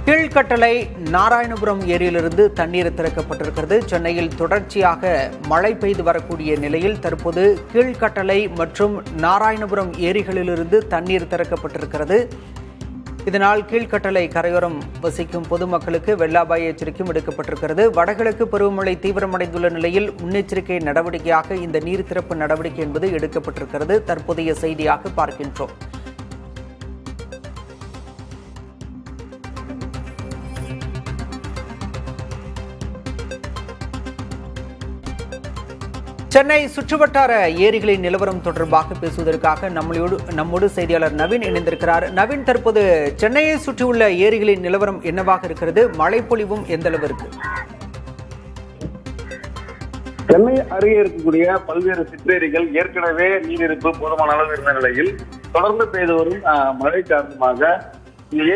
கீழ்கட்டளை நாராயணபுரம் ஏரியிலிருந்து தண்ணீர் திறக்கப்பட்டிருக்கிறது. சென்னையில் தொடர்ச்சியாக மழை பெய்து வரக்கூடிய நிலையில் தற்போது கீழ்கட்டளை மற்றும் நாராயணபுரம் ஏரிகளிலிருந்து தண்ணீர் திறக்கப்பட்டிருக்கிறது. இதனால் கீழ்கட்டளை கரையோரம் வசிக்கும் பொதுமக்களுக்கு வெள்ள அபாய எச்சரிக்கையும் விடுக்கப்பட்டிருக்கிறது. வடகிழக்கு பருவமழை தீவிரமடைந்துள்ள நிலையில் முன்னெச்சரிக்கை நடவடிக்கையாக இந்த நீர் திறப்பு நடவடிக்கை என்பது எடுக்கப்பட்டிருக்கிறது. தற்போதைய செய்தியாக பார்க்கின்றோம். சென்னை சுற்றுவட்டார ஏரிகளின் நிலவரம் தொடர்பாக பேசுவதற்காக நம்மோடு செய்தியாளர் நவீன் இணைந்திருக்கிறார். நவீன், தற்போது சென்னையை சுற்றியுள்ள ஏரிகளின் நிலவரம் என்னவாக இருக்கிறது? மழைப்பொழிவும் எந்த அளவு இருக்கு? சென்னை அருகே இருக்கக்கூடிய பல்வேறு சிற்றேரிகள் ஏற்கனவே நீரிருப்பு போதுமான அளவு இருந்த நிலையில் தொடர்ந்து பெய்து வரும் மழை காரணமாக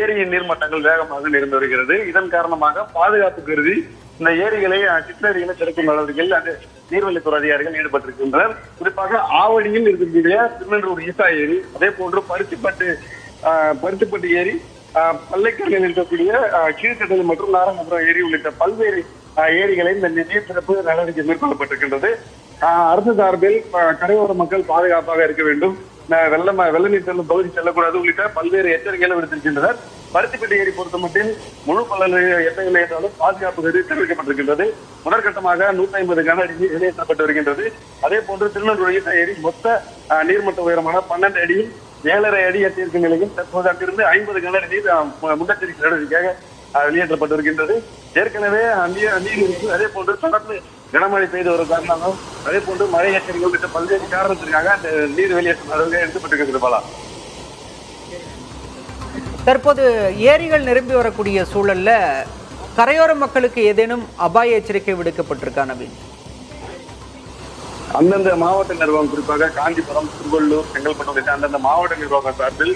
ஏரியின் நீர்மட்டங்கள் வேகமாக நிறைந்து வருகிறது. இதன் காரணமாக பாதுகாப்பு கருதி இந்த ஏரிகளை சிற்றேரிகளை திறக்கும் நடவடிக்கையில் அந்த நீர்வழித்துறை அதிகாரிகள் ஈடுபட்டிருக்கின்றனர். குறிப்பாக ஆவடியில் இருக்கக்கூடிய திருநெல்வேலி ஈசா ஏரி, அதே போன்று பருத்திப்பட்டு ஏரி, பள்ளைக்கரையில் இருக்கக்கூடிய கீழ்கட்டளை மற்றும் நாராயணபுரம் ஏரி உள்ளிட்ட பல்வேறு ஏரிகளை இந்த நீர் திறப்பு நடவடிக்கை மேற்கொள்ளப்பட்டிருக்கின்றது. அரசு சார்பில் கரையோர மக்கள் பாதுகாப்பாக இருக்க வேண்டும், வெள்ள நீர் செல்லும் பகுதி செல்லக்கூடாது உள்ளிட்ட பல்வேறு எச்சரிக்கைகளை விடுத்திருக்கின்றனர். பருத்திப்பட்டு ஏரி பொறுத்தமட்டில் முழு பள்ளி எண்ணெய் என்றாலும் பாதுகாப்பு கருதி தெரிவிக்கப்பட்டிருக்கின்றது. முதற்கட்டமாக 150 கன அடி நீர் வெளியேற்றப்பட்டு வருகின்றது. அதே போன்று திருநெல்வேலி ஏரி மொத்த நீர்மட்ட உயரமான 12 அடியில் 7.5 அடி எட்டியிருக்கும் நிலையில் தற்போது அங்கிருந்து 50 கன அடி நீர் முன்னெச்சரிக்கை நடவடிக்கையாக வெளியேற்றப்பட்டு வருகின்றது. ஏற்கனவே நீர் அதே போன்று தொடர்ந்து கனமழை பெய்து வரும் காரணமாக அதே போன்று மழை எச்சரிக்கை உள்ளிட்ட பல்வேறு காரணத்திற்காக அந்த நீர் வெளியேற்றம் நடவடிக்கை எடுக்கப்பட்டிருக்கிறது. பாலா, தற்போது ஏரிகள் நிரம்பி வரக்கூடிய சூழல்ல கரையோர மக்களுக்கு ஏதேனும் அபாய எச்சரிக்கை விடுக்கப்பட்டிருக்கா நவீன்? அந்தந்த மாவட்ட நிர்வாகம், குறிப்பாக காஞ்சிபுரம், திருவள்ளூர், செங்கல்பட்டு உள்ளிட்ட அந்தந்த மாவட்ட நிர்வாகம் சார்பில்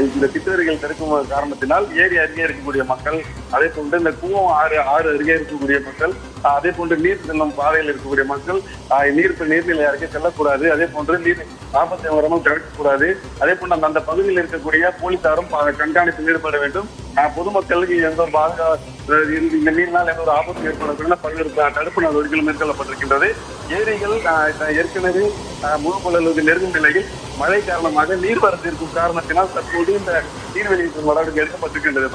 இந்த சிற்றேரிகள் திறக்கும் காரணத்தினால் ஏரி அருகே இருக்கக்கூடிய மக்கள், அதே போன்று இந்த கூவம் ஆறு அருகே இருக்கக்கூடிய மக்கள், அதே போன்று நீர் செல்லும் பாதையில் இருக்கக்கூடிய மக்கள் நீர்நிலை அருகே செல்லக்கூடாது. அதே போன்று நீர் ஆபத்தை வராமல் தடுக்கக்கூடாது. அதே போன்று அந்த பகுதியில் இருக்கக்கூடிய போலீசாரும் கண்காணிப்பில் ஈடுபட வேண்டும். பொதுமக்களுக்கு எந்த ஒரு இந்த நீரினால் எந்த ஒரு ஆபத்து ஏற்படக்கூடிய பல்வேறு தடுப்பு நடவடிக்கைகள் மேற்கொள்ளப்பட்டிருக்கின்றது. ஏரிகள் ஏற்கனவே முழு கொள்ளளவுக்கு நெருங்கும் நிலையில் மழை காரணமாக நீர்வரத்து இருக்கும் காரணத்தினால் தற்போது இந்த நீர் வெளியேற்றும் நடவடிக்கை எடுக்கப்பட்டிருக்கின்றது.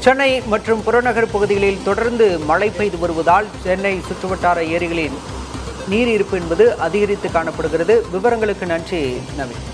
சென்னை மற்றும் புறநகர் பகுதிகளில் தொடர்ந்து மழை பெய்து வருவதால் சென்னை சுற்றுவட்டார ஏரிகளின் நீர் இருப்பு என்பது அதிகரித்து காணப்படுகிறது. விவரங்களுக்கு நன்றி நவீன்.